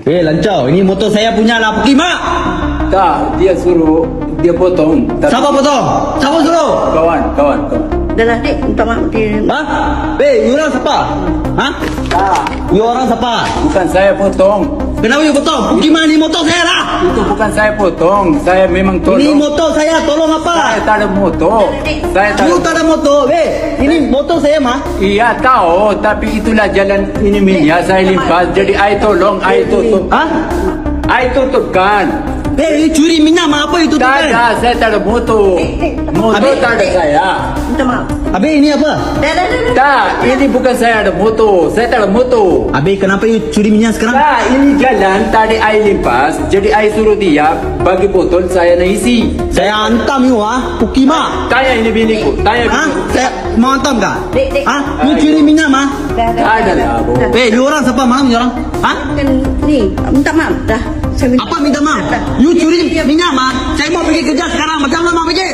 Lancau. Ini motor saya punya lah. Pergi, Mak. Tak, dia suruh, dia potong. Siapa potong? Siapa suruh? Kawan. Dah lah, Dek. Minta maaf dia. You orang siapa? Tak, You orang siapa? bukan saya potong. Kenapa you potong? Pergi, Mak. Ini motor saya lah. Itu bukan saya potong. Saya memang tolong. Ini motor saya. Tolong Saya apa? tak ada motor. Saya tak You tak ada motor. Ini motor saya, Mak. Iya tahu, tapi itulah jalan ini minyak saya limpas. Jadi I tolong, I tutup. I tutupkan. You curi minyak, Mak. Apa itu? Tak ada, saya tak ada motor. Motor Habis- tak ada saya. Minta maaf. Habis ini apa? Dah. Tak, ini bukan saya ada motor. Saya tak ada motor. Habis kenapa you curi minyak sekarang? Tak, ini jalan tadi I limpas. Jadi I suruh dia bagi botol saya nak isi. Saya hantam you, Pergi, Mak. Tanya ini biniku, tanya biniku. Saya mau hantam kah? Dek. You curi minyak, Mak. Dah. Tak ada lah, Bu. You orang siapa? Mana you orang? Kan ni, minta maaf. Dah. Saya Apa minta maaf? You curi minyak, Mak. Saya mau pergi kerja sekarang. Macam mana mau pergi?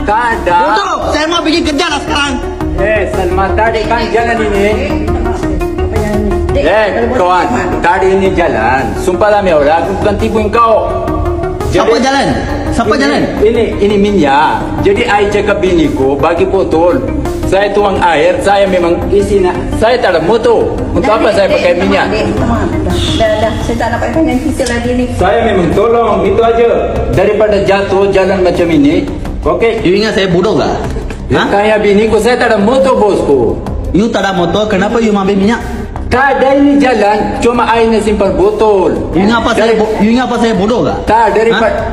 Tak ada. Betul. Saya mau pergi kerja lah sekarang. Salma, tadi kan jalan ini. Dek. Kawan, tadi ini jalan. Sumpah demi Allah, aku bukan tipu engkau. Siapa jalan? Siapa jalan? Ini minyak. Jadi I cakap biniku bagi botol. Saya tuang air, saya memang isi nak. Saya tak ada motor. Untuk apa saya pakai minyak? Minta maaf. Dah. Saya tak nak pakai kita lagi ni. Saya memang tolong, itu aja. Daripada jatuh jalan macam ini. Okey. You ingat saya bodoh kah? Kayak biniku, saya tak ada motor bosku. You tak ada motor, kenapa you mau ambil minyak? Tak ada ini jalan, cuma I nak simpan botol. You ingat apa saya bodoh kah? Tak,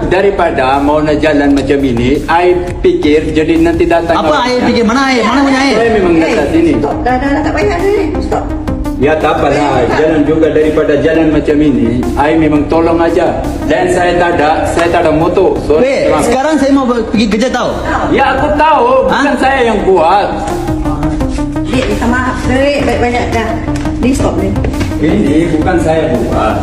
daripada mau nak jalan macam ini, I fikir jadi nanti datang. Apa air fikir? Mana air? Mana punya air? Saya memang datang sini. Stop. Dah. Tak payah ni. Stop. Ya tak apalah, jalan juga daripada jalan macam ini, I memang tolong aja. Dan saya tak ada motor. So, Sekarang saya mau pergi kerja tahu. ya aku tahu, bukan saya yang buat. Dek, minta maaf. Dek, banyak dah. Ni stop ni. Ini bukan saya buat.